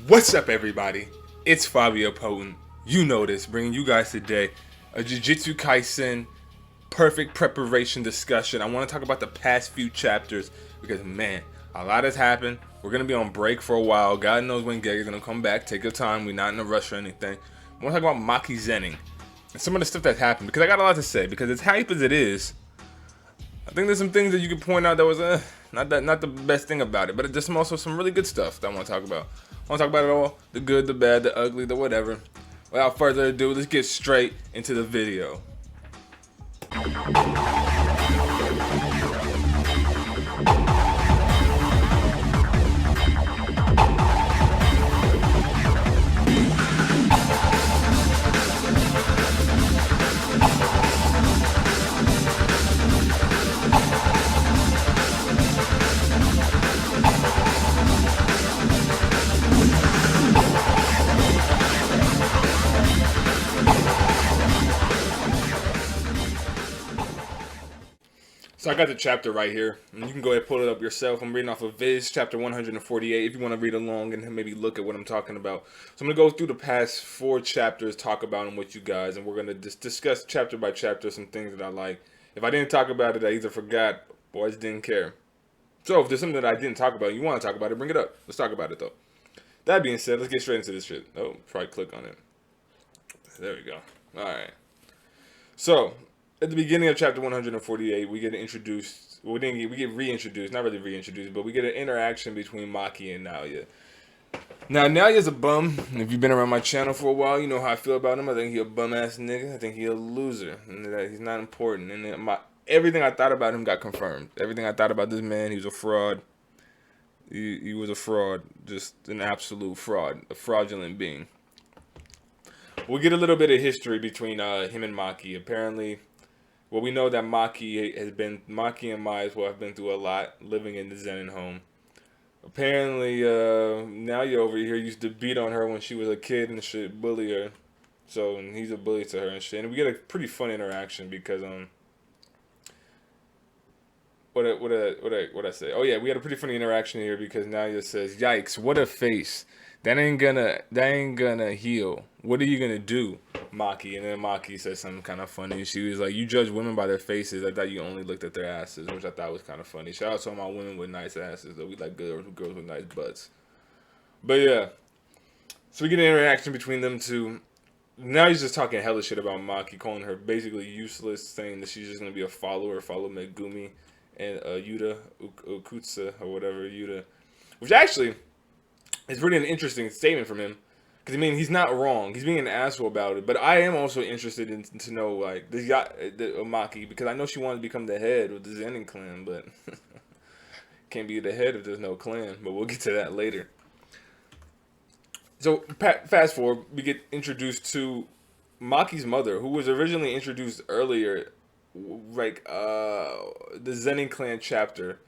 What's up, everybody? It's Fabio Potent. You know this, bringing you guys today a Jujutsu Kaisen perfect preparation discussion. I want to talk about the past few chapters because, man, a lot has happened. We're going to be on break for a while. God knows when Gega's going to come back. Take your time. We're not in a rush or anything. I want to talk about Maki Zenin and some of the stuff that's happened because I got a lot to say. Because as hype as it is, I think there's some things that you could point out that was not the best thing about it, but there's also some really good stuff that I want to talk about. I want to talk about it all, the good, the bad, the ugly, the whatever. Without further ado, let's get straight into the video. So I got the chapter right here, and you can go ahead and pull it up yourself. I'm reading off of Viz, chapter 148, if you want to read along and maybe look at what I'm talking about. So I'm going to go through the past 4 chapters, talk about them with you guys, and we're going to discuss chapter by chapter some things that I like. If I didn't talk about it, I either forgot or I just didn't care. So if there's something that I didn't talk about, you want to talk about it, bring it up. Let's talk about it, though. That being said, let's get straight into this shit. Oh, probably click on it. There we go. All right. So, at the beginning of chapter 148, we get introduced. Well, we get reintroduced. Not really reintroduced, but we get an interaction between Maki and Naoya. Now, Naoya's a bum. If you've been around my channel for a while, you know how I feel about him. I think he's a bum-ass nigga. I think he's a loser. And that he's not important. And everything I thought about him got confirmed. Everything I thought about this man, he was a fraud. He was a fraud. Just an absolute fraud. A fraudulent being. We get a little bit of history between him and Maki. Apparently, well, we know that Maki and Mai as well have been through a lot living in the Zenin home. Apparently, Naoya over here used to beat on her when she was a kid and shit, bully her. So, and he's a bully to her and shit. And we get a pretty fun interaction because what I say? Oh yeah, we had a pretty funny interaction here because Naoya says, "Yikes, what a face! That ain't gonna heal. What are you gonna do, Maki?" And then Maki says something kind of funny. She was like, "You judge women by their faces. I thought you only looked at their asses," which I thought was kind of funny. Shout out to all my women with nice asses, though. We like girls with nice butts. But yeah, so we get an interaction between them two. Now he's just talking hella shit about Maki, calling her basically useless, saying that she's just gonna be a follow Megumi and Yuta Ukutsa or whatever Yuta, which actually is really an interesting statement from him. Because, I mean, he's not wrong. He's being an asshole about it. But I am also interested in to know, like, this guy, Maki, because I know she wanted to become the head of the Zenin clan, but can't be the head if there's no clan. But we'll get to that later. So, fast forward, we get introduced to Maki's mother, who was originally introduced earlier, like, the Zenin clan chapter.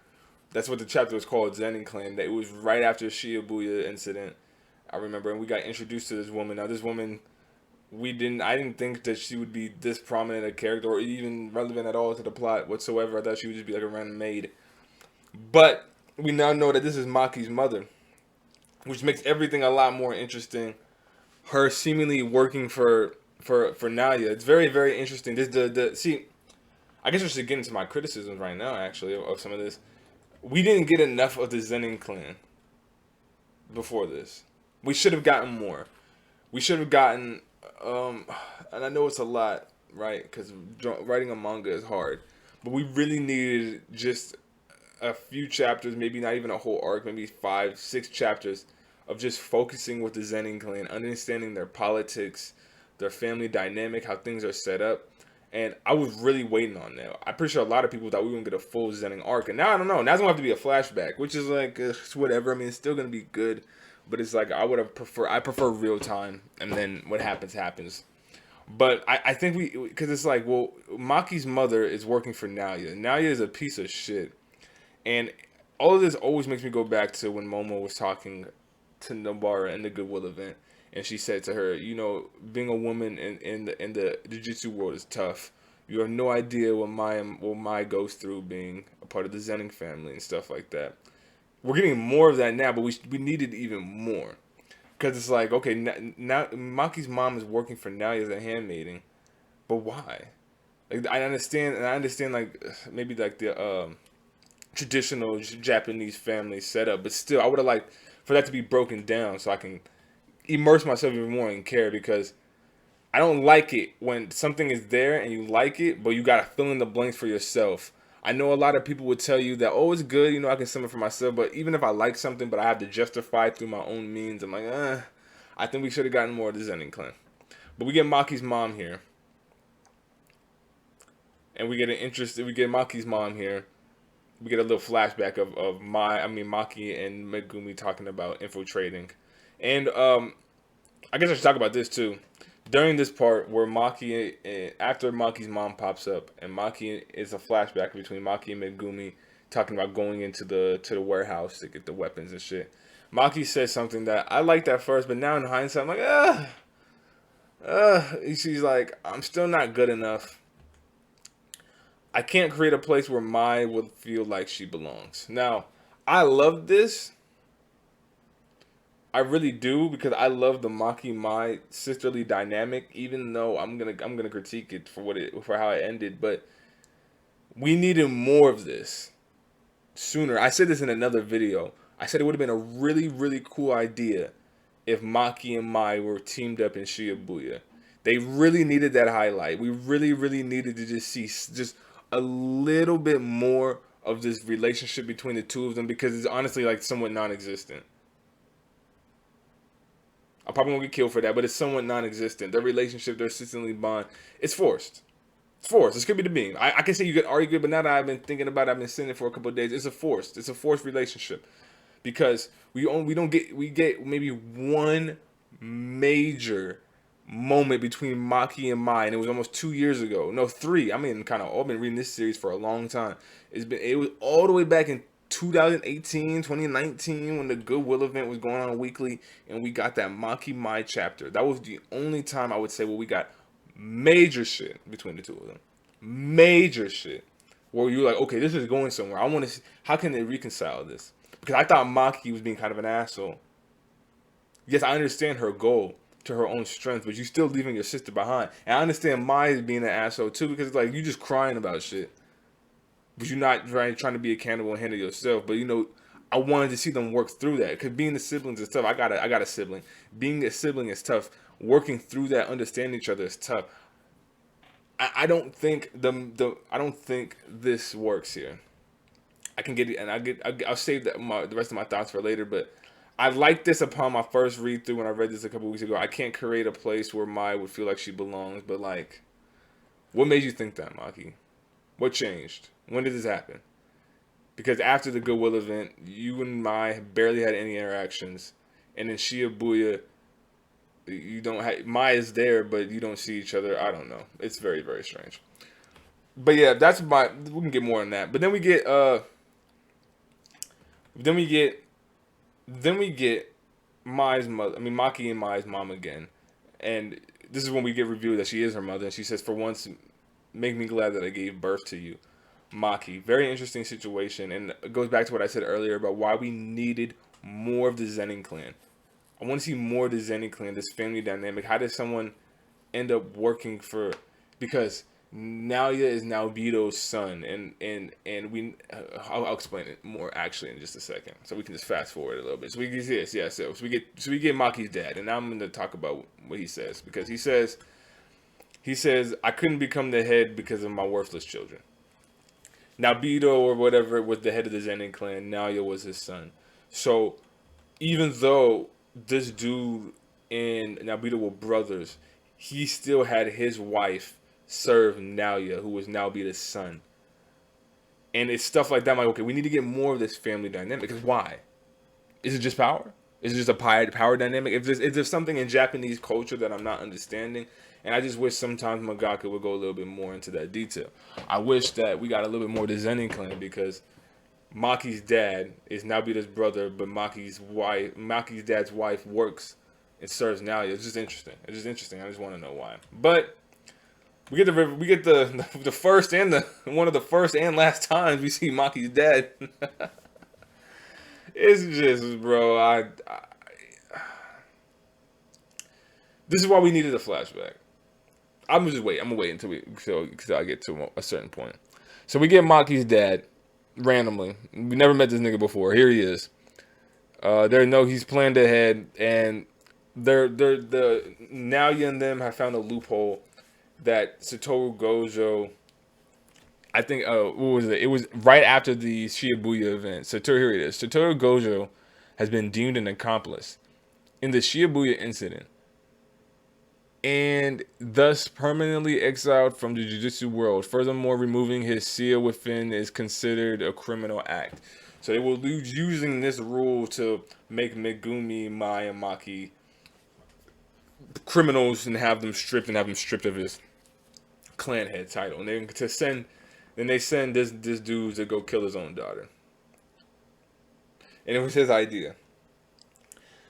That's what the chapter was called, Zenin clan. That it was right after Shibuya incident. I remember, and we got introduced to this woman. Now, this woman, I didn't think that she would be this prominent a character or even relevant at all to the plot whatsoever. I thought she would just be like a random maid. But we now know that this is Maki's mother, which makes everything a lot more interesting. Her seemingly working for Naoya. It's very, very interesting. See, I guess I should get into my criticisms right now, actually, of some of this. We didn't get enough of the Zenin clan before this. We should have gotten more. We should have gotten, and I know it's a lot, right? Because writing a manga is hard. But we really needed just a few chapters, maybe not even a whole arc, maybe 5, 6 chapters of just focusing with the Zenin clan, understanding their politics, their family dynamic, how things are set up. And I was really waiting on that. I'm pretty sure a lot of people thought we were going to get a full Zenin arc. And now I don't know. Now it's going to have to be a flashback, which is like, it's whatever. I mean, it's still going to be good. But it's like, I prefer real time. And then what happens, happens. But I think because it's like, well, Maki's mother is working for Naoya. Naoya is a piece of shit. And all of this always makes me go back to when Momo was talking to Nobara in the Goodwill event. And she said to her, you know, being a woman in the Jujutsu world is tough. You have no idea what Mai goes through being a part of the Zenin family and stuff like that. We're getting more of that now, but we needed even more. because it's like, okay, now Maki's mom is working for Nalia as a handmaiden, but why? Like, I understand like maybe like the traditional Japanese family setup, but still, I would have liked for that to be broken down so I can immerse myself even more and care, because I don't like it when something is there and you like it, but you gotta fill in the blanks for yourself. I know a lot of people would tell you that, oh, it's good, you know, I can sum it for myself, but even if I like something, but I have to justify it through my own means, I'm like, I think we should have gotten more of the Zenin clan. But we get Maki's mom here, and we get Maki's mom here. We get a little flashback of Maki and Megumi talking about infiltrating. And I guess I should talk about this too. During this part where after Maki's mom pops up, and Maki is a flashback between Maki and Megumi talking about going into the warehouse to get the weapons and shit. Maki says something that I liked at first, but now in hindsight, I'm like, she's like, I'm still not good enough. I can't create a place where Mai would feel like she belongs. Now, I love this. I really do, because I love the Maki Mai sisterly dynamic. Even though I'm gonna critique it for how it ended, but we needed more of this sooner. I said this in another video. I said it would have been a really cool idea if Maki and Mai were teamed up in Shibuya. They really needed that highlight. We really needed to just see just a little bit more of this relationship between the two of them, because it's honestly like somewhat non-existent. I probably won't get killed for that, but it's somewhat non-existent. Their relationship, their sisterly bond, it's forced. It's forced. This could be the beam. I can say you could argue it, but now that I've been thinking about it, I've been sitting it for a couple of days. It's a forced relationship, because we get maybe one major moment between Maki and Mai, and it was almost 2 years ago. No, three. I mean, I've been reading this series for a long time. It was all the way back in 2018, 2019, when the Goodwill event was going on weekly, and we got that Maki Mai chapter. That was the only time I would say we got major shit between the two of them. Major shit. Where you're like, okay, this is going somewhere. I want to see, how can they reconcile this? Because I thought Maki was being kind of an asshole. Yes, I understand her goal to her own strength, but you still leaving your sister behind. And I understand Mai is being an asshole too, because it's like, you just crying about shit. But you're not trying to be accountable and handle yourself. But I wanted to see them work through that, because being the siblings is tough. I got a sibling. Being a sibling is tough. Working through that, understanding each other is tough. I don't think I don't think this works here. I can get it, and I'll save the rest of my thoughts for later. But I liked this upon my first read through when I read this a couple weeks ago. I can't create a place where Mai would feel like she belongs. But like, what made you think that, Maki? What changed? When did this happen? Because after the Goodwill event, you and Mai barely had any interactions, and in Shibuya, you don't have Mai is there, but you don't see each other. I don't know. It's very strange. But yeah, we can get more on that. But then we get Mai's mother. I mean, Maki and Mai's mom again, and this is when we get revealed that she is her mother. And she says, "For once, make me glad that I gave birth to you." Maki. Very interesting situation, and it goes back to what I said earlier about why we needed more of the Zenin clan. I want to see more of the Zenin clan, this family dynamic. How does someone end up working for? Because Nalia is Naobito's son, and we I'll explain it more actually in just a second, so we can just fast forward a little bit. So we get this, yeah. So we get Maki's dad, and now I'm going to talk about what he says, because he says I couldn't become the head because of my worthless children. Naobito or whatever was the head of the Zenin clan. Nalia was his son. So even though this dude and Naobito were brothers, he still had his wife serve Nalia, who was Naobito's son. And it's stuff like that. I'm like, okay, we need to get more of this family dynamic. Because why? Is it just power? Is it just a power dynamic? Is there something in Japanese culture that I'm not understanding? And I just wish sometimes mangaka would go a little bit more into that detail. I wish that we got a little bit more of the Zenin clan, because Maki's dad is Naobito's brother, but Maki's dad's wife works and serves Nalia. It's just interesting. I just want to know why. But we get the first and one of the first and last times we see Maki's dad. It's just, bro, This is why we needed a flashback. I'm just wait. I'm gonna wait until I get to a certain point. So we get Maki's dad randomly. We never met this nigga before. Here he is. They know he's planned ahead, and the Naoya and them have found a loophole that Satoru Gojo. I think what was it? It was right after the Shibuya event. Here it is. Satoru Gojo has been deemed an accomplice in the Shibuya incident, and thus permanently exiled from the Jujutsu world. Furthermore, removing his seal within is considered a criminal act. So they will be using this rule to make Megumi, Mai, and Maki criminals and have them stripped of his clan head title. And they send this dude to go kill his own daughter. And it was his idea.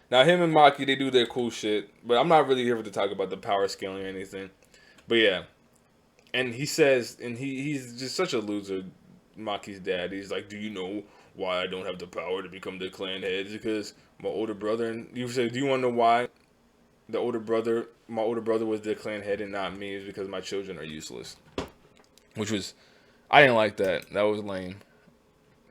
Now him and Maki, they do their cool shit, but I'm not really here to talk about the power scaling or anything. But yeah. And he says, and he's just such a loser, Maki's dad. He's like, do you know why I don't have the power to become the clan head? It's because my older brother, and you say, do you want to know why my older brother was the clan head and not me? It's because my children are useless. Which was, I didn't like that. That was lame.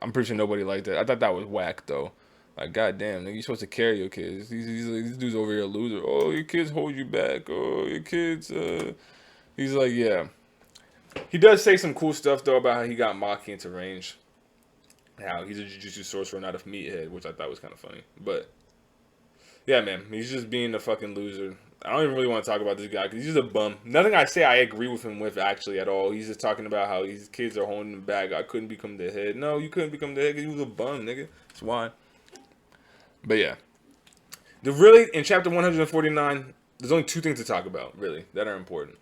I'm pretty sure nobody liked that. I thought that was whack though. Like, goddamn, nigga, you supposed to carry your kids. These dudes over here a loser. Oh, your kids hold you back. Oh, your kids. He's like, yeah. He does say some cool stuff though about how he got Maki into range. How he's a Jujutsu sorcerer, not a meathead, which I thought was kind of funny. But yeah, man, he's just being a fucking loser. I don't even really want to talk about this guy because he's just a bum. Nothing I say I agree with him with actually at all. He's just talking about how his kids are holding him back. I couldn't become the head. No, you couldn't become the head because you was a bum, nigga. That's why. But yeah, in chapter 149, there's only two things to talk about really that are important: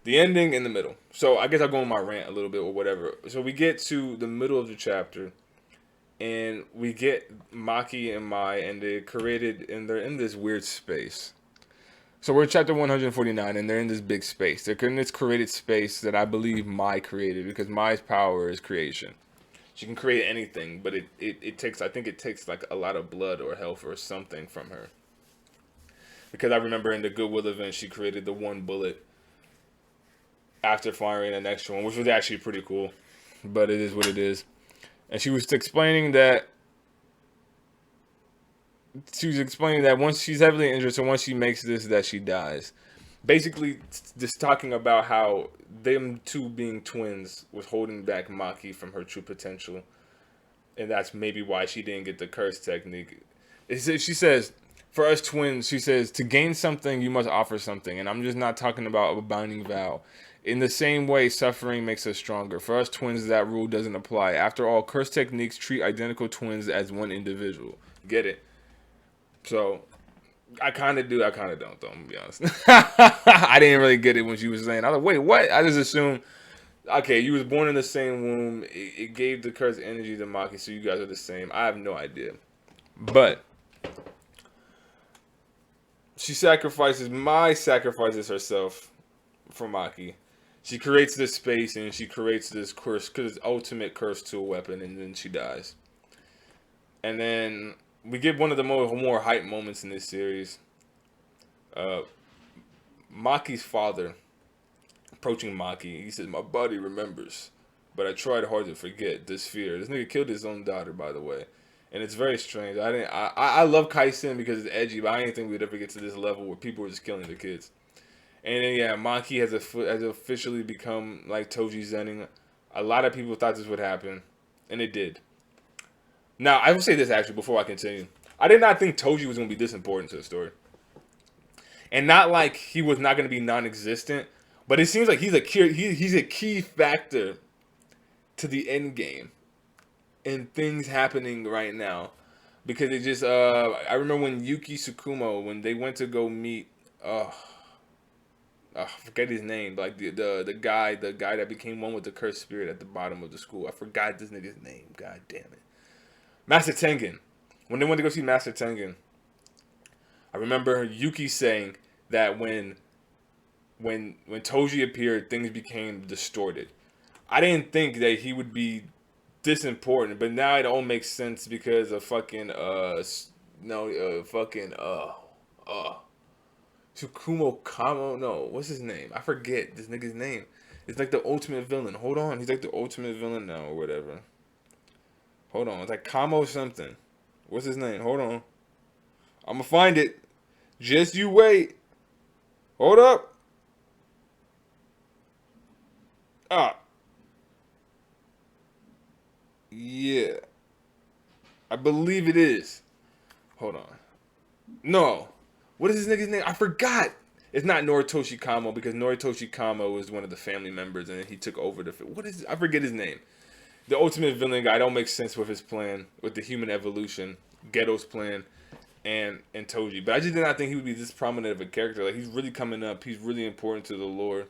the ending and the middle. So I guess I'll go on my rant a little bit or whatever. So we get to the middle of the chapter, and we get Maki and Mai, and they're in this weird space. So we're in chapter 149, and they're in this big space. They're in this created space that I believe Mai created because Mai's power is creation. She can create anything, but it takes, I think it takes like a lot of blood or health or something from her. Because I remember in the Goodwill event, she created the one bullet after firing an extra one, which was actually pretty cool. But it is what it is. And she was explaining that once she's heavily injured, so once she makes this, that she dies. Basically, just talking about how them two being twins was holding back Maki from her true potential. And that's maybe why she didn't get the curse technique. She says, for us twins, she says, to gain something, you must offer something. And I'm just not talking about a binding vow. In the same way, suffering makes us stronger. For us twins, that rule doesn't apply. After all, curse techniques treat identical twins as one individual. Get it? So, I kind of do, I kind of don't, though, I'm going to be honest. I didn't really get it when she was saying. I was like, wait, what? I just assumed, okay, you was born in the same womb. It gave the curse energy to Maki, so you guys are the same. I have no idea. But Mai sacrifices herself for Maki. She creates this space and she creates this curse, because it's ultimate curse to a weapon, and then she dies. And then we get one of the more hype moments in this series. Maki's father approaching Maki. He says, "My body remembers, but I tried hard to forget this fear." This nigga killed his own daughter, by the way, and it's very strange. I love Kaisen because it's edgy, but I didn't think we'd ever get to this level where people are just killing their kids. And then yeah, Maki has officially become like Toji Zenin. A lot of people thought this would happen, and it did. Now, I will say this actually before I continue. I did not think Toji was going to be this important to the story. And not like he was not going to be non-existent, but it seems like he's a key factor to the end game and things happening right now. Because it just, I remember when Yuki Tsukumo, when they went to go meet, I forget his name, like the guy that became one with the cursed spirit at the bottom of the school. I forgot this nigga's name. God damn it. Master Tengen. When they went to go see Master Tengen, I remember Yuki saying that when Toji appeared, things became distorted. I didn't think that he would be this important, but now it all makes sense because of fucking Tsukumo Kamo. No, what's his name? I forget this nigga's name. It's like the ultimate villain. Hold on, he's like the ultimate villain now or whatever. Hold on, it's like Kamo something. What's his name? Hold on, I'm gonna find it. Just you wait. Hold up. Ah, yeah, I believe it is. Hold on. No, what is this nigga's name? I forgot. It's not Noritoshi Kamo because Noritoshi Kamo was one of the family members and he took over the. What is? I forget his name. The ultimate villain guy don't make sense with his plan with the human evolution, Ghetto's plan, and Toji. But I just did not think he would be this prominent of a character. Like he's really coming up. He's really important to the lore.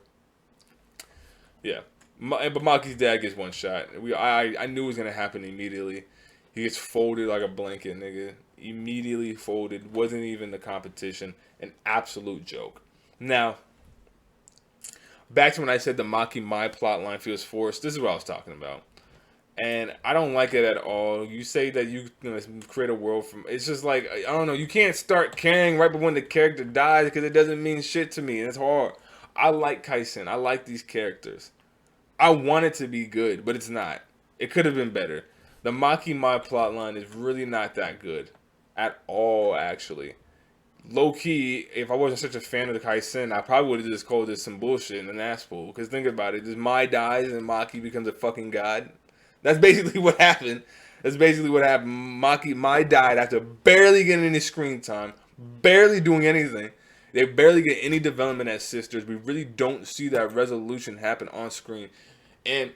Yeah, but Maki's dad gets one shot. I knew it was gonna happen immediately. He gets folded like a blanket, nigga. Immediately folded. Wasn't even the competition. An absolute joke. Now, back to when I said the Maki Mai plotline feels forced. This is what I was talking about. And I don't like it at all. You say that you gonna create a world from. It's just like I don't know. You can't start caring right when the character dies because it doesn't mean shit to me. And it's hard. I like Kaisen. I like these characters. I want it to be good, but it's not. It could have been better. The Maki Mai plotline is really not that good at all. Actually, low key, if I wasn't such a fan of the Kaisen, I probably would have just called this some bullshit and an asshole. Because think about it, just Mai dies and Maki becomes a fucking god. That's basically what happened. That's basically what happened. Mai died after barely getting any screen time, barely doing anything. They barely get any development as sisters. We really don't see that resolution happen on screen. And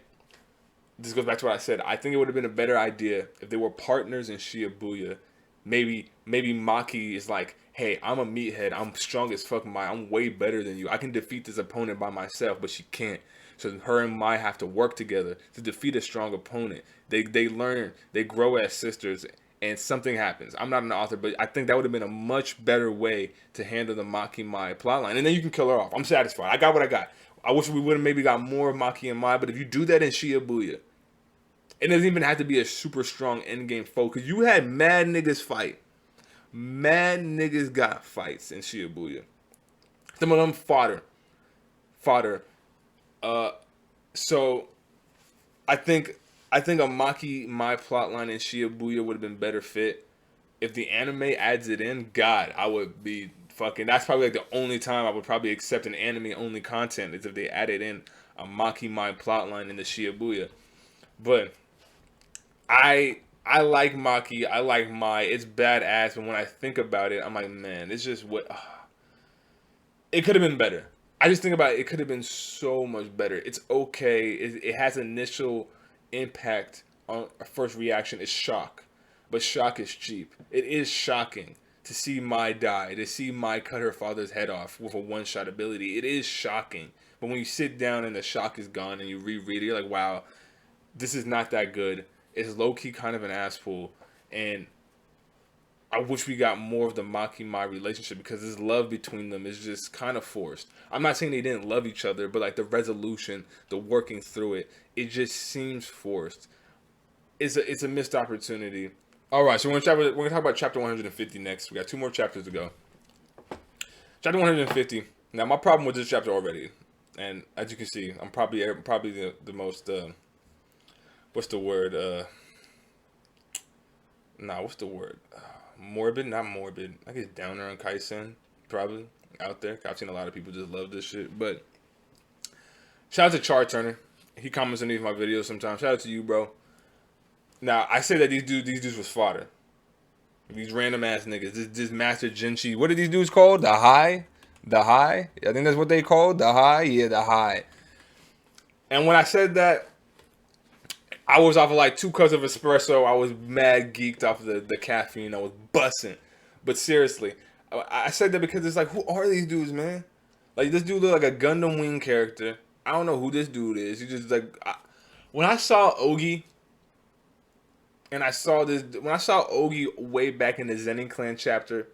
this goes back to what I said. I think it would have been a better idea if they were partners in Shibuya. Maybe Maki is like, hey, I'm a meathead. I'm strong as fuck, Mai. I'm way better than you. I can defeat this opponent by myself, but she can't. So her and Mai have to work together to defeat a strong opponent. They learn, they grow as sisters, and something happens. I'm not an author, but I think that would have been a much better way to handle the Maki Mai plotline. And then you can kill her off. I'm satisfied. I got what I got. I wish we would have maybe got more of Maki and Mai, but if you do that in Shibuya, it doesn't even have to be a super strong endgame foe, because you had mad niggas fight. Mad niggas got fights in Shibuya. Some of them fodder. So I think a Maki Mai plotline in Shibuya would have been better fit. If the anime adds it in, God, I would be fucking. That's probably like the only time I would probably accept an anime only content is if they added in a Maki Mai plotline in the Shibuya. But I like Maki. I like Mai. It's badass, but when I think about it, I'm like, man, it's just what. It could have been better. I just think about it. It could have been so much better. It's okay. It has initial impact on a first reaction is shock, but shock is cheap. It is shocking to see Mai die, to see Mai cut her father's head off with a one-shot ability. It is shocking. But when you sit down and the shock is gone and you reread it, you're like, wow, this is not that good. It's low-key kind of an asshole. And I wish we got more of the Maki Mai relationship because this love between them is just kind of forced. I'm not saying they didn't love each other, but like the resolution, the working through it, it just seems forced. It's a missed opportunity. All right, so we're gonna talk about chapter 150 next. We got 2 more chapters to go. Chapter 150. Now my problem with this chapter already, and as you can see, I'm probably the most what's the word? What's the word? Morbid, not morbid. I guess downer on Kaisen, probably out there. I've seen a lot of people just love this shit. But shout out to Char Turner. He comments underneath my videos sometimes. Shout out to you, bro. Now I say that these dudes was fodder. These random ass niggas. This Master Jinchi. What are these dudes called? The High. I think that's what they called. The High. Yeah, the High. And when I said that, I was off of like 2 cups of espresso. I was mad geeked off of the caffeine. I was bussing. But seriously, I said that because it's like, who are these dudes, man? Like, this dude look like a Gundam Wing character. I don't know who this dude is. He just like, when I saw Ogi, and when I saw Ogi way back in the Zenin clan chapter,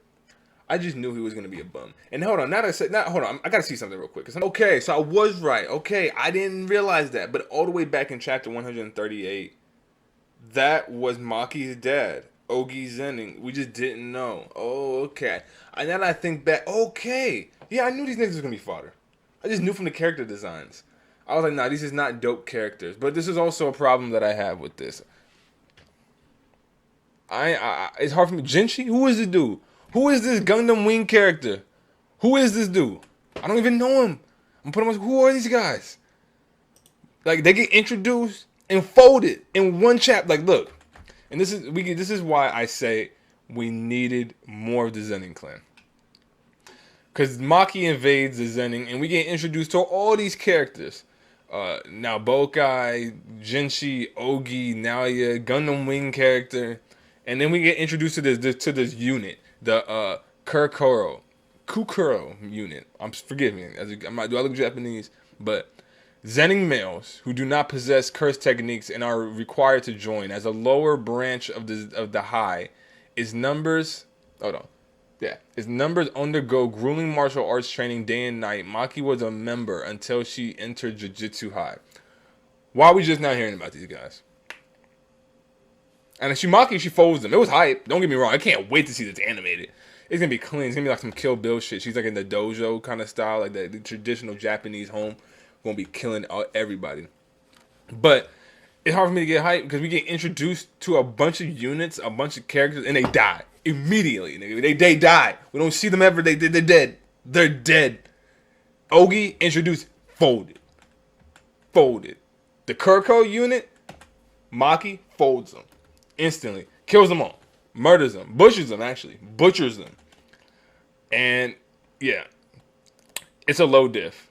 I just knew he was gonna be a bum. And hold on, I gotta see something real quick. Okay, so I was right. Okay, I didn't realize that, but all the way back in chapter 138, that was Maki's dad. Ogi Zenin. We just didn't know. Oh, okay. And then I think back, okay. Yeah, I knew these niggas was gonna be fodder. I just knew from the character designs. I was like, nah, these is not dope characters. But this is also a problem that I have with this. It's hard for me. Jinchi? Who is this dude? Who is this Gundam Wing character? Who is this dude? I don't even know him. I'm putting myself, who are these guys? Like, they get introduced and folded in one chapter. Like, look. And this is why I say we needed more of the Zenin clan. Because Maki invades the Zenin, and we get introduced to all these characters. Now Bokai, Jinchi, Ogi, Naoya, Gundam Wing character. And then we get introduced to this unit, the Kukuro unit. Forgive me, do I look Japanese? But Zenin males who do not possess curse techniques and are required to join as a lower branch of the high is numbers. Hold on. Yeah, his numbers undergo grueling martial arts training day and night. Maki was a member until she entered Jujutsu High. Why are we just not hearing about these guys? And Maki, she folds them. It was hype. Don't get me wrong. I can't wait to see this animated. It's gonna be clean. It's gonna be like some Kill Bill shit. She's like in the dojo kind of style, like the traditional Japanese home. Gonna be killing everybody. But it's hard for me to get hyped because we get introduced to a bunch of units, a bunch of characters, and they die immediately. They die. We don't see them ever. They're dead. They're dead. Ogi introduced, folded. The Kurko unit, Maki folds them instantly, kills them all, murders them, butchers them, and yeah, it's a low diff.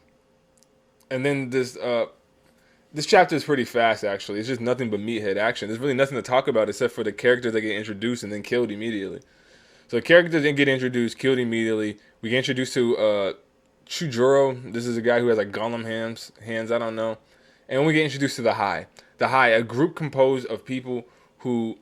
And then this chapter is pretty fast, actually. It's just nothing but meathead action. There's really nothing to talk about except for the characters that get introduced and then killed immediately. So characters didn't get introduced, killed immediately. We get introduced to Chujuro. This is a guy who has like golem hands, I don't know. And we get introduced to the High. The High, a group composed of people who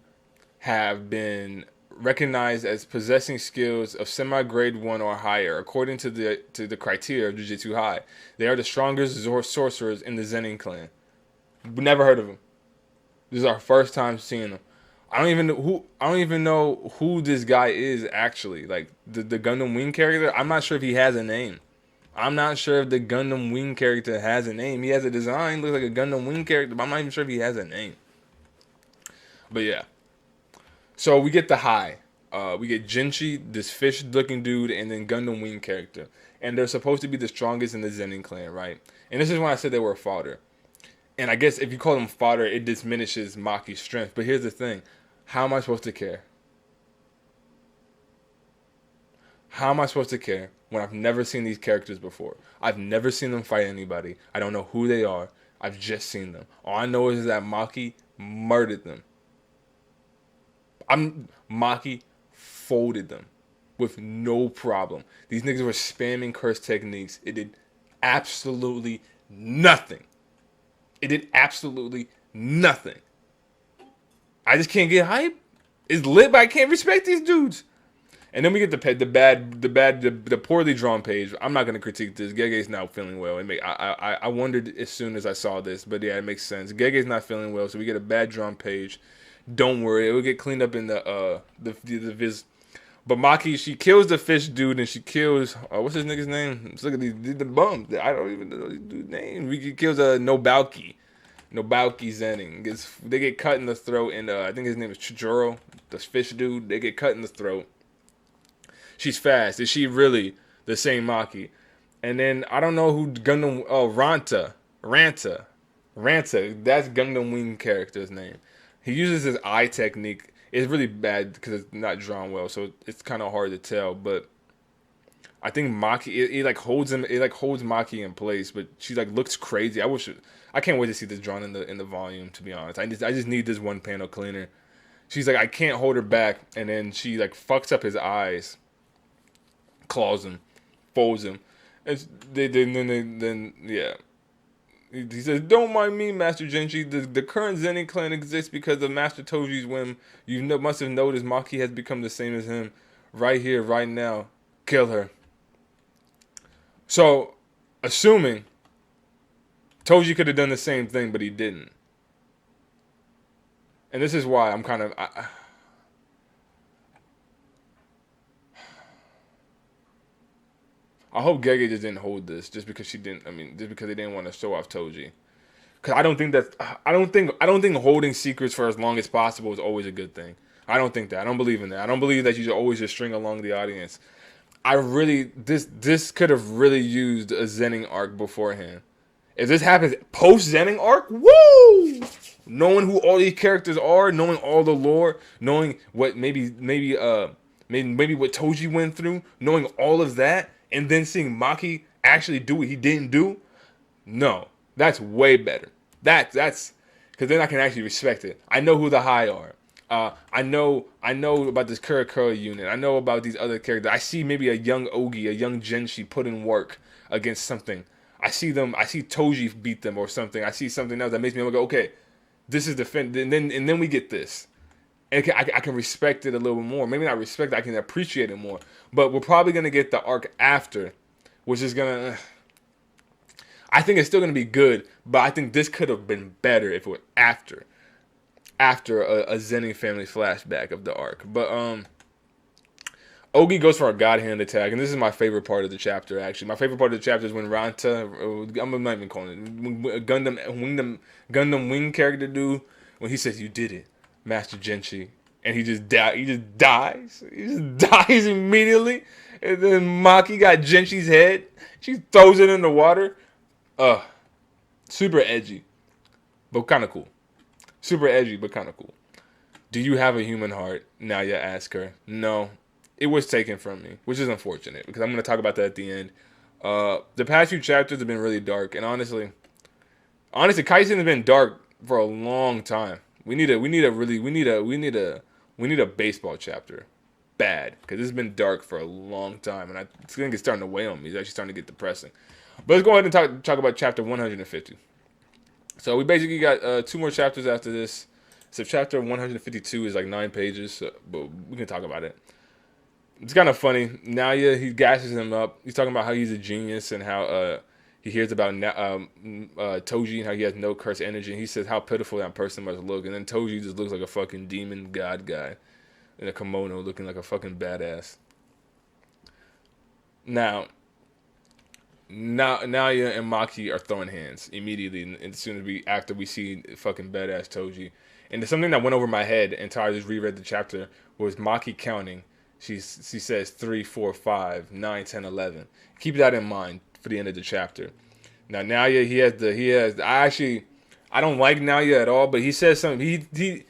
have been recognized as possessing skills of semi-grade 1 or higher, according to the criteria of Jujutsu High. They are the strongest sorcerers in the Zenin clan. Never heard of them. This is our first time seeing them. I don't even know who this guy is actually. Like the Gundam Wing character, I'm not sure if he has a name. I'm not sure if the Gundam Wing character has a name. He has a design, looks like a Gundam Wing character, but I'm not even sure if he has a name. But yeah. So we get the High. We get Jinchi, this fish-looking dude, and then Gundam Wing character. And they're supposed to be the strongest in the Zenin clan, right? And this is when I said they were fodder. And I guess if you call them fodder, it diminishes Maki's strength. But here's the thing. How am I supposed to care? How am I supposed to care when I've never seen these characters before? I've never seen them fight anybody. I don't know who they are. I've just seen them. All I know is that Maki murdered them. Maki folded them with no problem. These niggas were spamming curse techniques. It did absolutely nothing. I just can't get hype. It's lit, but I can't respect these dudes. And then we get the poorly drawn page. I'm not gonna critique this. Gege's not feeling well. I wondered as soon as I saw this, but yeah, it makes sense. Gege's not feeling well, so we get a bad drawn page. Don't worry, it will get cleaned up in the viz. But Maki, she kills the fish dude, and she kills what's his nigga's name? Let's look at the bums. I don't even know these dude's name. He kills Nobauki Zenin. They get cut in the throat, and I think his name is Chujuro, the fish dude. They get cut in the throat. She's fast. Is she really the same Maki? And then I don't know who Gundam. Oh, Ranta. That's Gundam Wing character's name. He uses his eye technique. It's really bad because it's not drawn well, so it's kind of hard to tell. But I think Maki, it holds Maki in place, but she looks crazy. I can't wait to see this drawn in the volume. To be honest, I just need this one panel cleaner. She's like, I can't hold her back, and then she fucks up his eyes, claws him, folds him, and then yeah. He says, "Don't mind me, Master Jinchi. The current Zenin clan exists because of Master Toji's whim. You must have noticed Maki has become the same as him. Right here, right now. Kill her." So, assuming Toji could have done the same thing, but he didn't. And this is why I'm kind of... I hope Gege just didn't hold this just because she didn't. I mean, just because they didn't want to show off Toji. Because I don't think that. I don't think holding secrets for as long as possible is always a good thing. I don't think that. I don't believe in that. I don't believe that you should always just string along the audience. I really this could have really used a Zenin arc beforehand. If this happens post Zenin arc, woo! Knowing who all these characters are, knowing all the lore, knowing what maybe what Toji went through, knowing all of that, and then seeing Maki actually do what he didn't do, no, that's way better. That's because then I can actually respect it. I know who the High are. I know about this Kurakura unit. I know about these other characters. I see maybe a young Ogi, a young Genshi put in work against something. I see Toji beat them or something. I see something else that makes me go, okay, this is the fin. And then we get this. And I can respect it a little bit more. Maybe not respect it, I can appreciate it more. But we're probably going to get the arc after, which is going to... I think it's still going to be good, but I think this could have been better if it was after a Zenin family flashback of the arc. But Ogi goes for a God Hand attack, and this is my favorite part of the chapter, actually. My favorite part of the chapter is when Ranta, I'm not even calling it, Gundam Wing character dude, when he says, "You did it, Master Genshi," and he just dies. He just dies immediately. And then Maki got Genshi's head. She throws it in the water. Super edgy, but kind of cool. Super edgy, but kind of cool. Do you have a human heart? Naoya asked her. No, it was taken from me, which is unfortunate because I'm going to talk about that at the end. The past few chapters have been really dark, and honestly, Kaisen has been dark for a long time. We need a baseball chapter, bad, because it's been dark for a long time, and it's going to get starting to weigh on me. It's actually starting to get depressing. But let's go ahead and talk about chapter 150. So we basically got 2 more chapters after this. So chapter 152 is like 9 pages, but we can talk about it. It's kind of funny. Naoya, he gasses him up. He's talking about how he's a genius and how he hears about Toji and how he has no curse energy. And he says how pitiful that person must look. And then Toji just looks like a fucking demon god guy in a kimono looking like a fucking badass. Now Naoya and Maki are throwing hands immediately as soon as after we see fucking badass Toji. And something that went over my head until I just reread the chapter was Maki counting. She says 3, 4, 5, 9, 10, 11. Keep that in mind for the end of the chapter. Now Naoya, I don't like Naoya at all, but he says something.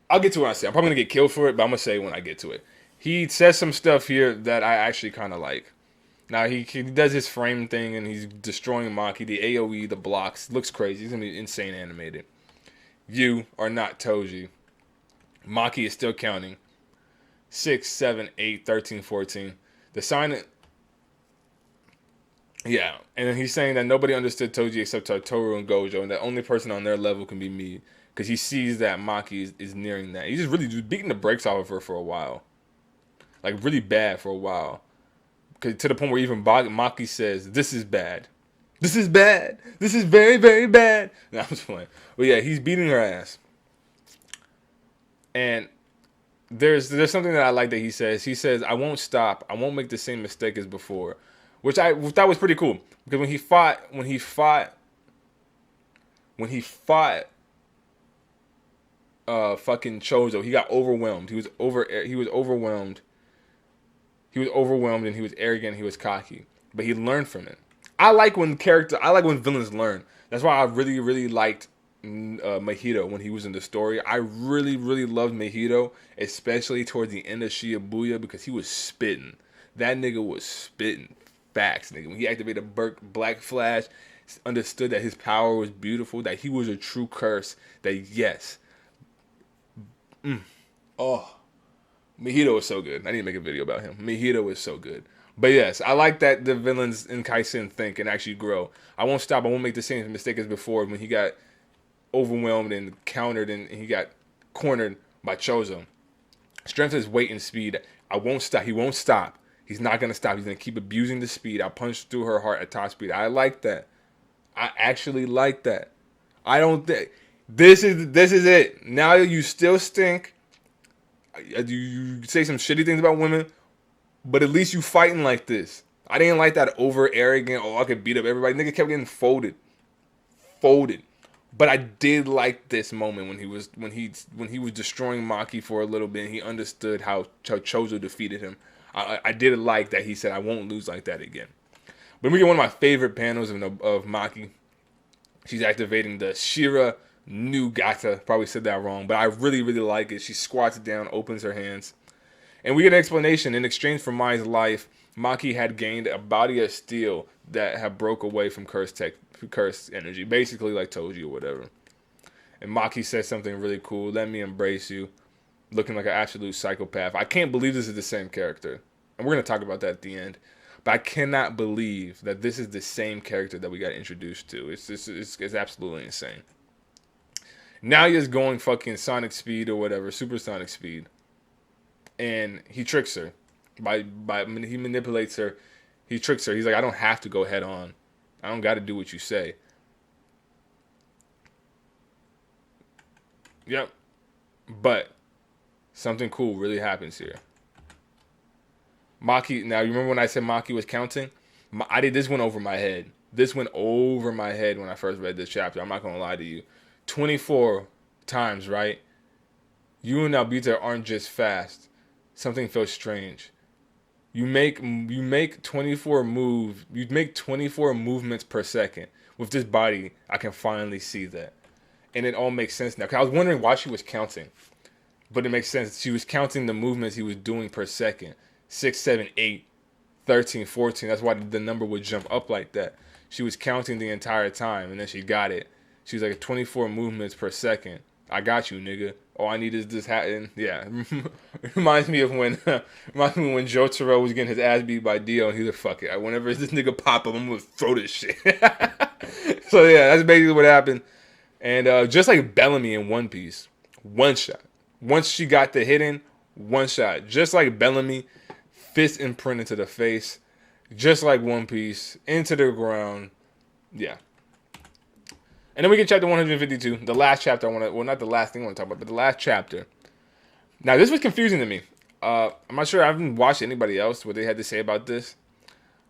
I'll get to what I say. I'm probably gonna get killed for it, but I'm gonna say it when I get to it. He says some stuff here that I actually kind of like. Now, he does his frame thing, and he's destroying Maki. The AoE, the blocks, looks crazy. He's going to be insane animated. You are not Toji. Maki is still counting. 6, 7, 8, 13, 14. The sign... Yeah, and then he's saying that nobody understood Toji except Toru and Gojo, and the only person on their level can be me. Because he sees that Maki is nearing that. He's just really beating the brakes off of her for a while. Like, really bad for a while. To the point where even Maki says, "This is bad. This is bad. This is very, very bad." No, I'm just playing. But yeah, he's beating her ass. And there's something that I like that he says. He says, "I won't stop. I won't make the same mistake as before," which I thought was pretty cool. Because when he fought fucking Chozo, he got overwhelmed. He was overwhelmed. He was overwhelmed and he was arrogant and he was cocky. But he learned from it. I like when villains learn. That's why I really, really liked Mahito when he was in the story. I really, really loved Mahito, especially towards the end of Shibuya, because he was spitting. That nigga was spitting facts, nigga. When he activated Black Flash, understood that his power was beautiful, that he was a true curse, that yes. Oh. Mahito is so good. I need to make a video about him. Mahito is so good. But yes, I like that the villains in Kaisen think and actually grow. I won't stop. I won't make the same mistake as before when he got overwhelmed and countered and he got cornered by Chozo. Strength is weight and speed. I won't stop. He won't stop. He's not going to stop. He's going to keep abusing the speed. I punched through her heart at top speed. I like that. I actually like that. I don't think... This is it. Now you still stink. You say some shitty things about women, but at least you fighting like this. I didn't like that over arrogant. Oh, I could beat up everybody. Nigga kept getting folded. But I did like this moment when he was destroying Maki for a little bit. And he understood how Chozo defeated him. I did like that he said, "I won't lose like that again." But we get one of my favorite panels of Maki. She's activating the Shira Nugata. Probably said that wrong, but I really, really like it. She squats down, opens her hands. And we get an explanation. In exchange for Mai's life, Maki had gained a body of steel that had broke away from cursed energy. Basically like Toji or whatever. And Maki says something really cool. "Let me embrace you." Looking like an absolute psychopath. I can't believe this is the same character. And we're going to talk about that at the end. But I cannot believe that this is the same character that we got introduced to. It's absolutely insane. Now he's going fucking sonic speed or whatever, supersonic speed. And he tricks her. He manipulates her. He tricks her. He's like, "I don't have to go head on. I don't got to do what you say." Yep. But something cool really happens here. Maki, now you remember when I said Maki was counting? This went over my head. This went over my head when I first read this chapter. I'm not going to lie to you. 24 times, right? You and Albuta aren't just fast. Something feels strange. You make 24 moves. You make 24 movements per second. With this body, I can finally see that. And it all makes sense now. Because I was wondering why she was counting. But it makes sense. She was counting the movements he was doing per second. 6, 7, 8, 13, 14. That's why the number would jump up like that. She was counting the entire time, and then she got it. She was like 24 movements per second. "I got you, nigga. All I need is this hat." And yeah, it reminds me of when Jotaro was getting his ass beat by Dio, and he's like, "Fuck it. Whenever this nigga pop up, I'm gonna throw this shit." So yeah, that's basically what happened. And just like Bellamy in One Piece, one shot. Once she got the hit in, one shot. Just like Bellamy, fist imprint into the face. Just like One Piece, into the ground. Yeah. And then we get chapter 152, the last chapter not the last thing I want to talk about, but the last chapter. Now, this was confusing to me. I'm not sure, I haven't watched anybody else, what they had to say about this.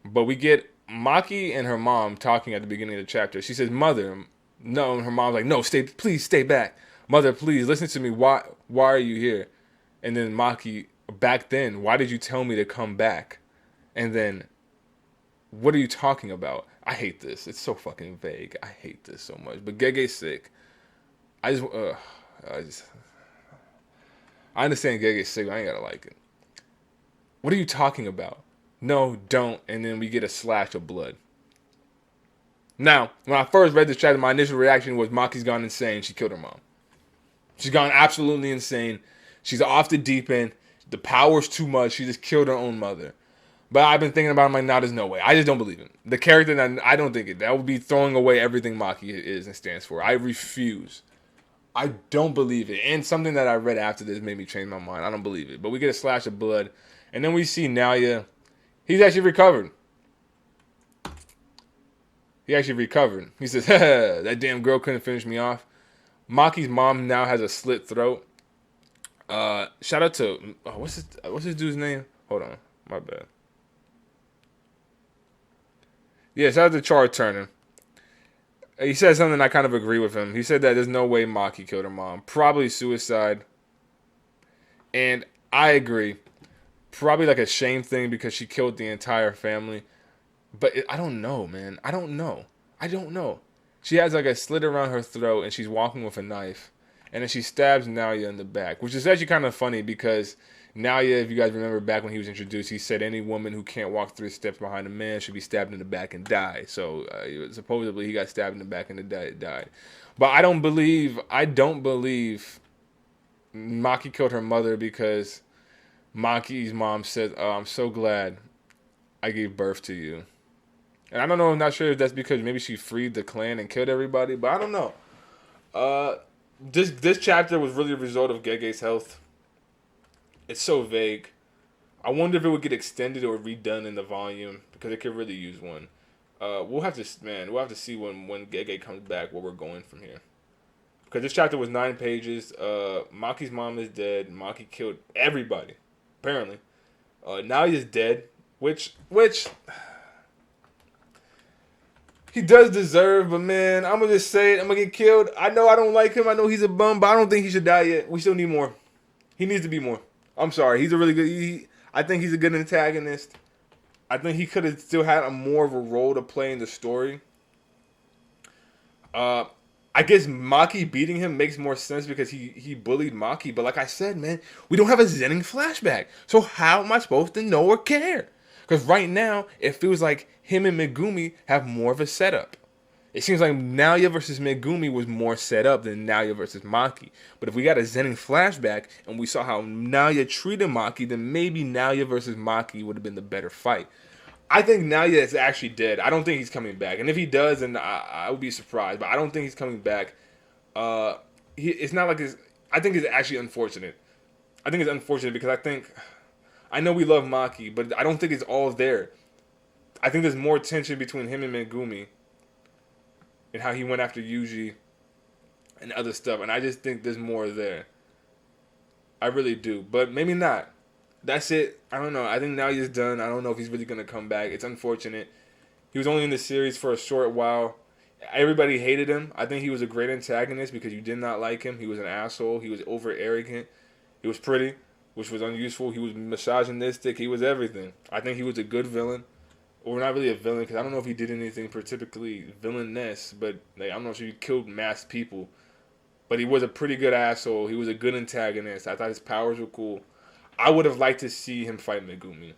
But we get Maki and her mom talking at the beginning of the chapter. She says, "Mother," no, and her mom's like, "No, please stay back. Mother, please, listen to me. Why are you here?" And then Maki, "Back then, why did you tell me to come back?" And then, "What are you talking about?" I hate this. It's so fucking vague. I hate this so much. But Gege's sick. I understand Gege's sick, but I ain't gotta like it. "What are you talking about?" "No, don't." And then we get a slash of blood. Now, when I first read this chapter, my initial reaction was Maki's gone insane. She killed her mom. She's gone absolutely insane. She's off the deep end. The power's too much. She just killed her own mother. But I've been thinking about it. I'm like, nah, there's no way. I just don't believe it. The character, I don't think it. That would be throwing away everything Maki is and stands for. I refuse. I don't believe it. And something that I read after this made me change my mind. I don't believe it. But we get a slash of blood. And then we see Nalia. He's actually recovered. He actually recovered. He says, "That damn girl couldn't finish me off." Maki's mom now has a slit throat. Shout out to, what's this dude's name? Hold on. My bad. Yeah, shout out to Char Turner. He said something I kind of agree with him. He said that there's no way Maki killed her mom. Probably suicide. And I agree. Probably like a shame thing because she killed the entire family. But I don't know, man. I don't know. She has like a slit around her throat and she's walking with a knife. And then she stabs Nalia in the back. Which is actually kind of funny because Nalia, if you guys remember back when he was introduced, he said any woman who can't walk 3 steps behind a man should be stabbed in the back and die. So supposedly he got stabbed in the back and died. But I don't believe Maki killed her mother because Maki's mom said, "Oh, I'm so glad I gave birth to you." And I don't know, I'm not sure if that's because maybe she freed the clan and killed everybody, but I don't know. This chapter was really a result of Gege's health. It's so vague. I wonder if it would get extended or redone in the volume because it could really use one. We'll have to see when Gege comes back where we're going from here. because this chapter was 9 pages. Maki's mom is dead. Maki killed everybody, apparently. Now he's dead, which he does deserve. But man, I'm gonna just say it. I'm gonna get killed. I know I don't like him. I know he's a bum, but I don't think he should die yet. We still need more. He needs to be more. I'm sorry. He's a really good. I think he's a good antagonist. I think he could have still had more of a role to play in the story. I guess Maki beating him makes more sense because he bullied Maki. But like I said, man, we don't have a Zenin flashback. So how am I supposed to know or care? Because right now, it feels like him and Megumi have more of a setup. It seems like Naoya versus Megumi was more set up than Naoya versus Maki. But if we got a Zenin flashback and we saw how Naoya treated Maki, then maybe Naoya versus Maki would have been the better fight. I think Naoya is actually dead. I don't think he's coming back. And if he does, then I would be surprised. But I don't think he's coming back. It's not like it's... I think it's actually unfortunate. I think it's unfortunate because I know we love Maki, but I don't think it's all there. I think there's more tension between him and Megumi. And how he went after Yuji. And other stuff. And I just think there's more there. I really do. But maybe not. That's it. I don't know. I think now he's done. I don't know if he's really going to come back. It's unfortunate. He was only in the series for a short while. Everybody hated him. I think he was a great antagonist because you did not like him. He was an asshole. He was over arrogant. He was pretty, which was unuseful. He was misogynistic. He was everything. I think he was a good villain. Or not really a villain because I don't know if he did anything particularly villainous. But like, I'm not sure he killed mass people. But he was a pretty good asshole. He was a good antagonist. I thought his powers were cool. I would have liked to see him fight Megumi.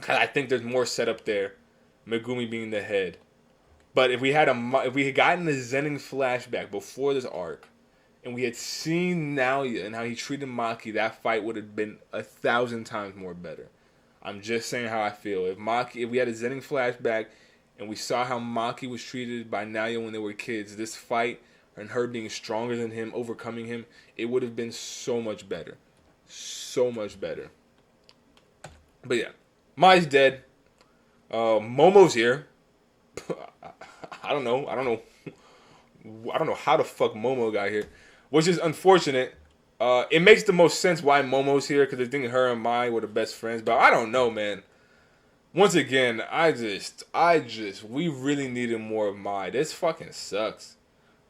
I think there's more set up there. Megumi being the head. But if we had gotten the Zenin flashback before this arc, and we had seen Naoya and how he treated Maki, that fight would have been 1,000 times more better. I'm just saying how I feel. If we had a Zenin flashback and we saw how Maki was treated by Naoya when they were kids, this fight and her being stronger than him, overcoming him, it would have been so much better. So much better. But yeah, Mai's dead. Momo's here. I don't know how the fuck Momo got here, which is unfortunate. It makes the most sense why Momo's here because I think her and Mai were the best friends. But I don't know, man. Once again, we really needed more of Mai. This fucking sucks.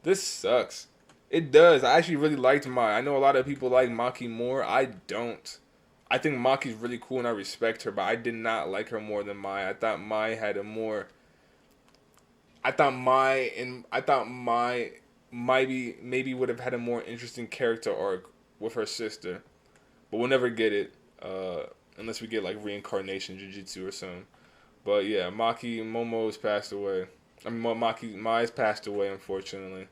This sucks. It does. I actually really liked Mai. I know a lot of people like Maki more. I don't. I think Maki's really cool and I respect her, but I did not like her more than Mai. I thought Mai had a more... I thought Mai maybe would have had a more interesting character arc with her sister. But we'll never get it. Unless we get like reincarnation Jujutsu or something. But yeah, Momo's passed away. I mean, Mai's passed away, unfortunately.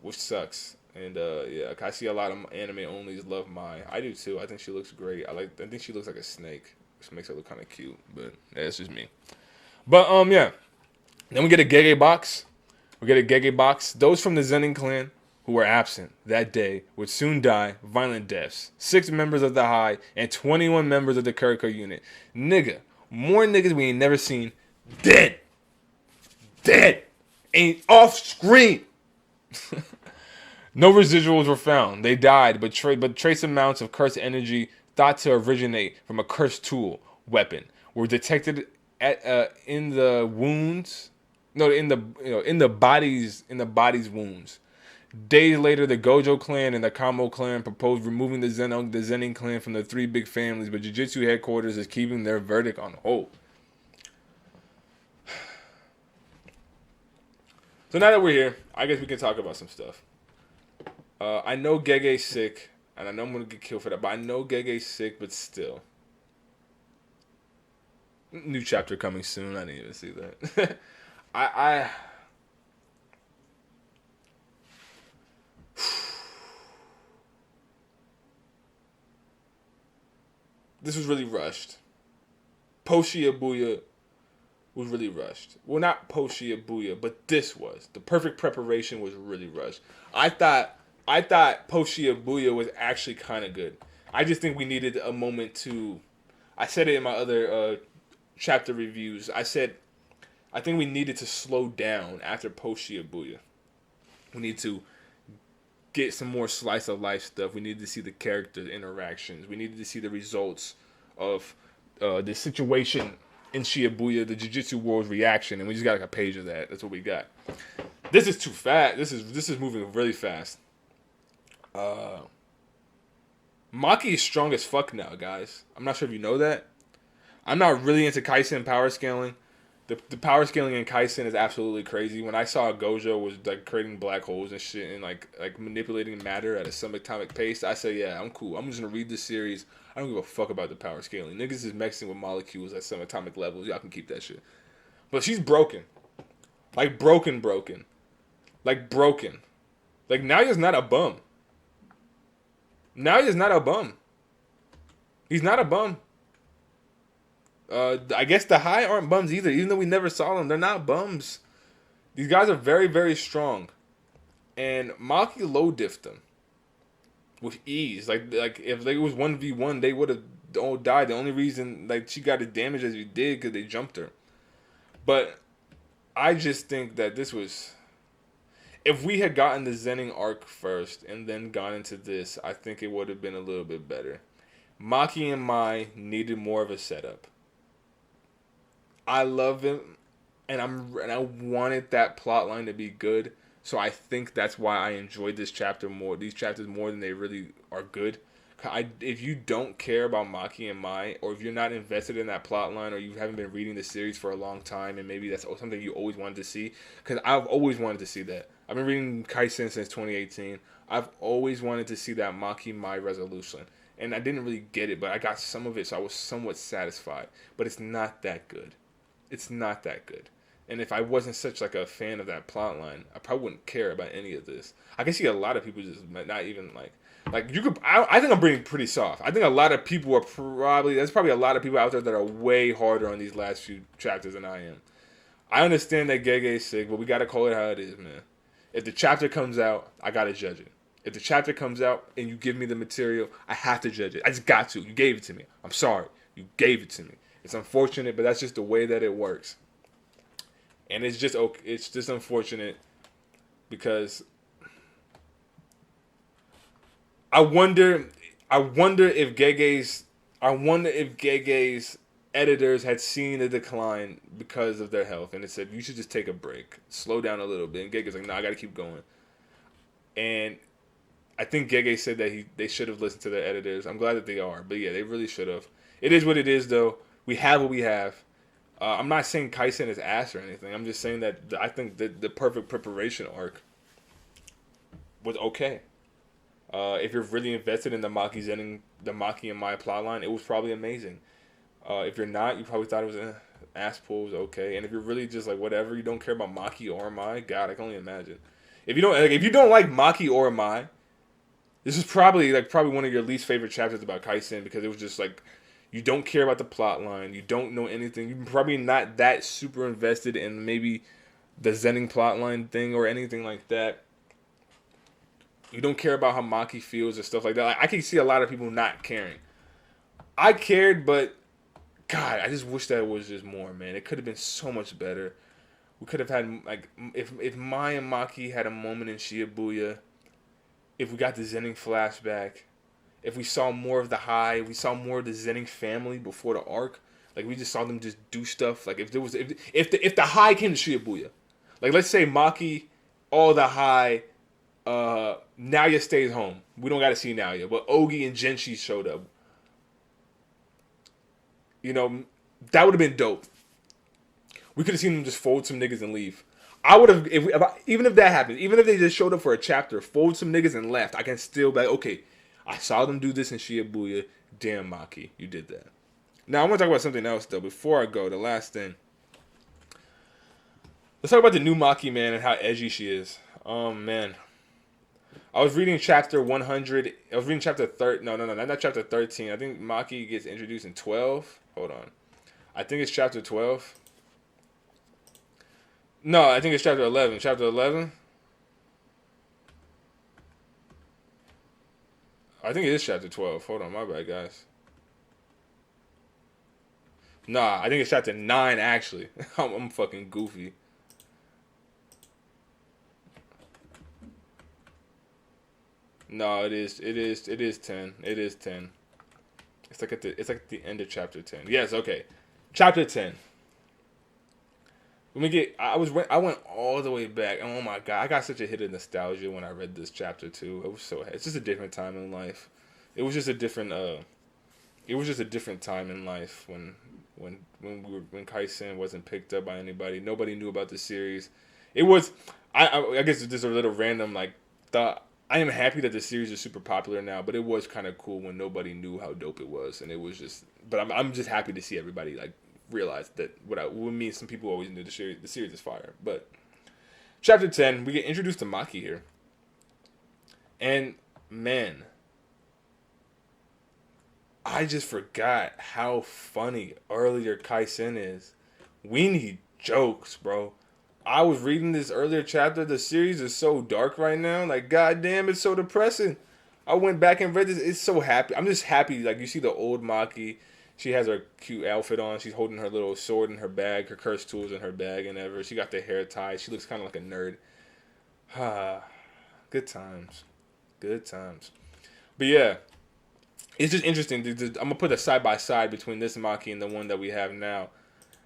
Which sucks. And yeah, I see a lot of anime onlys love Mai. I do too. I think she looks great. I think she looks like a snake, which makes her look kind of cute. But yeah, that's just me. But yeah, then we get a Gege box. Those from the Zenin clan who were absent that day would soon die violent deaths. 6 members of the High and 21 members of the Kuriko unit. Nigga, more niggas we ain't never seen dead. Ain't off screen. No residuals were found. They died, but trace amounts of cursed energy thought to originate from a cursed tool weapon were detected in the wounds. No, in the body's wounds. Days later, the Gojo clan and the Kamo clan proposed removing the Zenin clan from the 3 big families, but Jujutsu headquarters is keeping their verdict on hold. So now that we're here, I guess we can talk about some stuff. I know Gege's sick, and I know I'm going to get killed for that, but I know Gege's sick, but still. New chapter coming soon. I didn't even see that. This was really rushed. Post Shibuya was really rushed. Well, not post Shibuya, but this was. The perfect preparation was really rushed. I thought post Shibuya was actually kind of good. I just think we needed a moment to... I said it in my other chapter reviews. I said I think we needed to slow down after post Shibuya. We need to get some more slice of life stuff. We need to see the character interactions. We needed to see the results of the situation in Shibuya, the Jujutsu World's reaction, and we just got like a page of that. That's what we got. This is too fast. This is moving really fast. Maki is strong as fuck now, guys. I'm not sure if you know that. I'm not really into Kaisen power scaling. The power scaling in Kaisen is absolutely crazy. When I saw Gojo was like creating black holes and shit and like manipulating matter at a subatomic pace, I said, yeah, I'm cool. I'm just gonna read this series. I don't give a fuck about the power scaling. Niggas is mixing with molecules at subatomic levels. Y'all can keep that shit. But she's broken. Like broken. Like broken. Like Nalya's not a bum. Nalya's not a bum. He's not a bum. I guess the high aren't bums either. Even though we never saw them, they're not bums. These guys are very, very strong. And Maki low diffed them with ease. Like if it was 1v1, they would have all died. The only reason like she got as damaged as we did because they jumped her. But I just think that this was. If we had gotten the Zenin arc first and then gone into this, I think it would have been a little bit better. Maki and Mai needed more of a setup. I love him, and I wanted that plot line to be good. So I think that's why I enjoyed this chapter more. These chapters more than they really are good. If you don't care about Maki and Mai, or if you're not invested in that plot line, or you haven't been reading the series for a long time, and maybe that's something you always wanted to see, because I've always wanted to see that. I've been reading Kaisen since 2018. I've always wanted to see that Maki Mai resolution, and I didn't really get it, but I got some of it, so I was somewhat satisfied. But it's not that good. It's not that good. And if I wasn't such like a fan of that plot line, I probably wouldn't care about any of this. I can see a lot of people just not even like you could. I think I'm being pretty soft. I think a lot of people are there's probably a lot of people out there that are way harder on these last few chapters than I am. I understand that Gege's sick, but we gotta call it how it is, man. If the chapter comes out, I gotta judge it. If the chapter comes out and you give me the material, I have to judge it. I just got to. You gave it to me. I'm sorry. You gave it to me. It's unfortunate, but that's just the way that it works. And it's just okay. It's just unfortunate because I wonder if Gege's editors had seen the decline because of their health, and it said you should just take a break, slow down a little bit. And Gege's like, no, I got to keep going. And I think Gege said that they should have listened to their editors. I'm glad that they are, but yeah, they really should have. It is what it is, though. We have what we have. I'm not saying Kaisen is ass or anything. I'm just saying that I think that the perfect preparation arc was okay. If you're really invested in the Maki and Mai plotline, it was probably amazing. If you're not, you probably thought it was ass pull was okay. And if you're really just like whatever, you don't care about Maki or Mai, God, I can only imagine. If you don't like Maki or Mai, this is probably one of your least favorite chapters about Kaisen because it was just like. You don't care about the plot line. You don't know anything. You're probably not that super invested in maybe the Zenin plot line thing or anything like that. You don't care about how Maki feels or stuff like that. Like, I can see a lot of people not caring. I cared, but God, I just wish that it was just more, man. It could have been so much better. We could have had like if Mai and Maki had a moment in Shibuya, if we got the Zenin flashback. If we saw more of the High, we saw more of the Zenin family before the arc. Like we just saw them just do stuff. Like if the High came to Shibuya, like let's say Maki, all the High, Naya stays home. We don't got to see Naya, but Ogi and Genshi showed up. You know, that would have been dope. We could have seen them just fold some niggas and leave. I would have even if that happened, even if they just showed up for a chapter, fold some niggas and left. I can still be like, okay. I saw them do this in Shibuya. Damn, Maki, you did that. Now, I want to talk about something else, though. Before I go, the last thing. Let's talk about the new Maki, man, and how edgy she is. Man. I was reading chapter 100. I was reading chapter 13. No, not chapter 13. I think Maki gets introduced in 12. Hold on. I think it's chapter 12. No, I think it's chapter 11. Chapter 11? I think it is chapter 12. Hold on, my bad, guys. Nah, I think it's chapter 9, actually. I'm fucking goofy. No, it is 10. It is 10. It's like at the end of chapter 10. Yes, okay. Chapter 10. I went all the way back. And oh my god, I got such a hit of nostalgia when I read this chapter too. It's just a different time in life. It was just a different time in life when Kaisen wasn't picked up by anybody. Nobody knew about the series. It was I guess it's just a little random like thought. I am happy that the series is super popular now, but it was kind of cool when nobody knew how dope it was, and it was just. But I'm just happy to see everybody like realize that what me some people always knew the series is fire. But chapter 10, we get introduced to Maki here, and man, I just forgot how funny earlier Kaisen is. We need jokes, bro. I was reading this earlier chapter. The series is so dark right now. Like, goddamn, it's so depressing. I went back and read this. It's so happy. I'm just happy. Like, you see the old Maki. She has her cute outfit on. She's holding her little sword in her bag, her cursed tools in her bag, and ever. She got the hair tied. She looks kind of like a nerd. Ah, good times. Good times. But yeah, it's just interesting. I'm gonna put a side by side between this Maki and the one that we have now.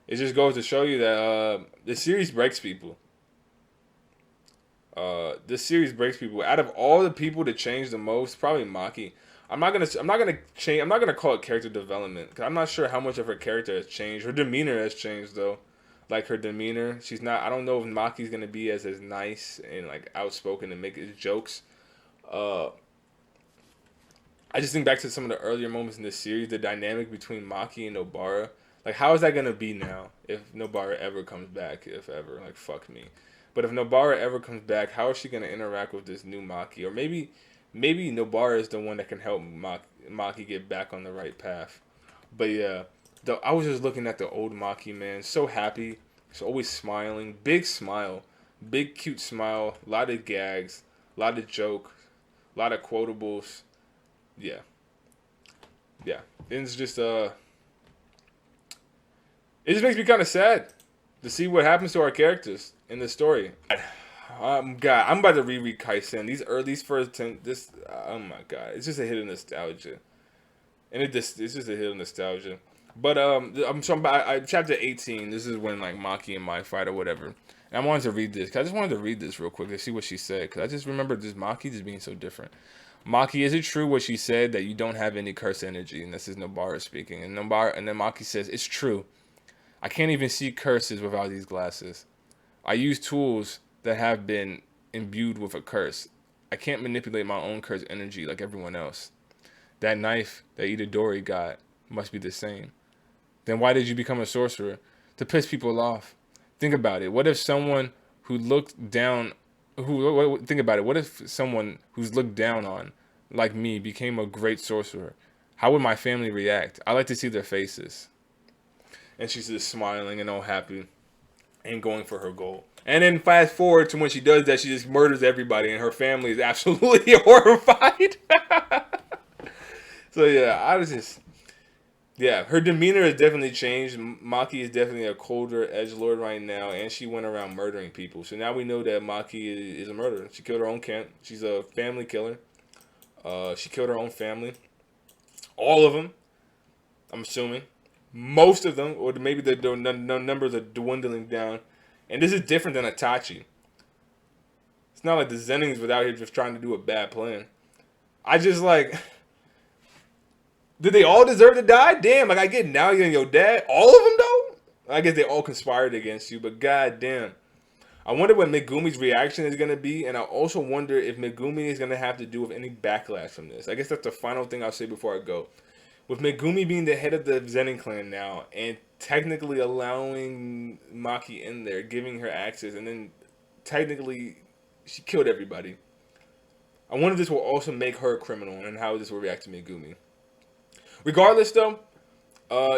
It just goes to show you that the series breaks people. This series breaks people. Out of all the people to change the most, probably Maki. I'm not gonna change. I'm not gonna call it character development because I'm not sure how much of her character has changed. Her demeanor has changed though. Like her demeanor, she's not. I don't know if Maki's gonna be as nice and like outspoken and make his jokes. Uh, I just think back to some of the earlier moments in this series, the dynamic between Maki and Nobara. Like, how is that gonna be now if Nobara ever comes back? If ever, like, fuck me. But if Nobara ever comes back, how is she gonna interact with this new Maki? Or maybe Nobara is the one that can help Maki get back on the right path. But yeah, I was just looking at the old Maki, man. So happy, so always smiling, big smile, big cute smile, a lot of gags, a lot of jokes, a lot of quotables. Yeah, yeah. And it's just it just makes me kind of sad to see what happens to our characters in the story. God, I'm about to reread Kaisen. These first 10, oh my god, it's just a hit of nostalgia, and it's just a hit of nostalgia. But chapter 18. This is when like Maki and Mai fight or whatever. And I wanted to read this. Cause I just wanted to read this real quick to see what she said. Cause I just remember this Maki just being so different. Maki, is it true what she said that you don't have any curse energy? And this is Nobara speaking. And then Maki says, it's true. I can't even see curses without these glasses. I use tools that have been imbued with a curse. I can't manipulate my own curse energy like everyone else. That knife that Itadori got must be the same. Then why did you become a sorcerer? To piss people off. Think about it. What if someone who looked down, think about it. What if someone who's looked down on, like me, became a great sorcerer? How would my family react? I like to see their faces. And she's just smiling and all happy and going for her goal. And then fast forward to when she does that, she just murders everybody and her family is absolutely horrified. So yeah, her demeanor has definitely changed. Maki is definitely a colder edgelord right now, and she went around murdering people. So now we know that Maki is a murderer. She killed her own camp. She's a family killer. She killed her own family. All of them, I'm assuming. Most of them, or maybe the numbers are dwindling down. And this is different than Itachi. It's not like the Zenins without here just trying to do a bad plan. I just like... Did they all deserve to die? Damn, like I get now you're your dad. All of them though? I guess they all conspired against you, but goddamn. I wonder what Megumi's reaction is going to be, and I also wonder if Megumi is going to have to do with any backlash from this. I guess that's the final thing I'll say before I go. With Megumi being the head of the Zenin clan now, and technically allowing Maki in there, giving her access, and then technically she killed everybody. I wonder if this will also make her a criminal, and how this will react to Megumi. Regardless, though,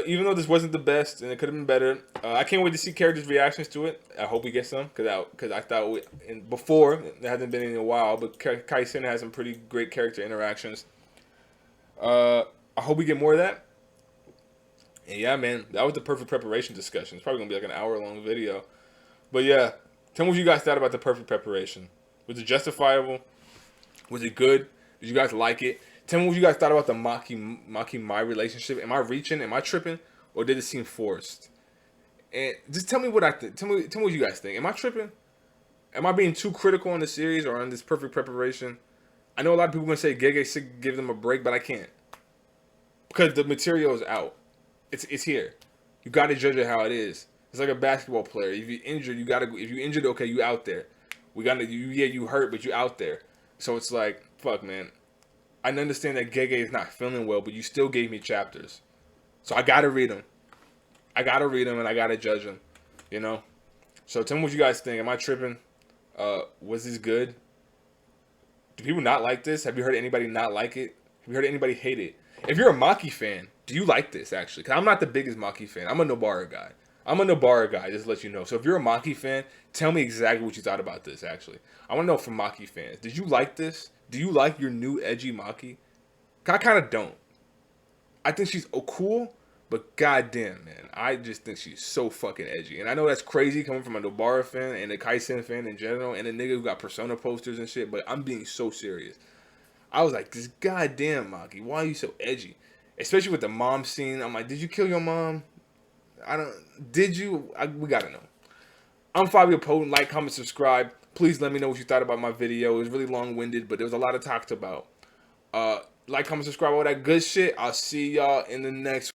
even though this wasn't the best and it could have been better, I can't wait to see characters' reactions to it. I hope we get some because I thought before there hasn't been in a while, but Kaisen has some pretty great character interactions. I hope we get more of that. And yeah, man, that was the perfect preparation discussion. It's probably gonna be like an hour-long video, but yeah, tell me what you guys thought about the perfect preparation. Was it justifiable? Was it good? Did you guys like it? Tell me what you guys thought about the Maki Mai relationship. Am I reaching? Am I tripping? Or did it seem forced? And just tell me what I think. Tell me what you guys think. Am I tripping? Am I being too critical on the series or on this perfect preparation? I know a lot of people gonna say Gege should give them a break, but I can't because the material is out. It's here. You got to judge it how it is. It's like a basketball player. If you injured, you gotta. If you injured, okay, you out there. We gotta. You hurt, but you out there. So it's like, fuck, man. I understand that Gege is not feeling well, but you still gave me chapters, so I gotta read them. I gotta read them and I gotta judge them. You know. So tell me what you guys think. Am I tripping? Was this good? Do people not like this? Have you heard anybody not like it? Have you heard anybody hate it? If you're a Maki fan, do you like this actually? Because I'm not the biggest Maki fan. I'm a Nobara guy. Just to let you know. So if you're a Maki fan, tell me exactly what you thought about this actually. I want to know from Maki fans. Did you like this? Do you like your new edgy Maki? I kind of don't. I think she's cool, but goddamn, man, I just think she's so fucking edgy. And I know that's crazy coming from a Nobara fan and a Kaisen fan in general, and a nigga who got Persona posters and shit, but I'm being so serious. I was like, this goddamn Maki, why are you so edgy? Especially with the mom scene. I'm like, did you kill your mom? Did you? We gotta know. I'm Fabio Potent. Like, comment, subscribe. Please let me know what you thought about my video. It was really long-winded, but there was a lot to talk about. Like, comment, subscribe, all that good shit. I'll see y'all in the next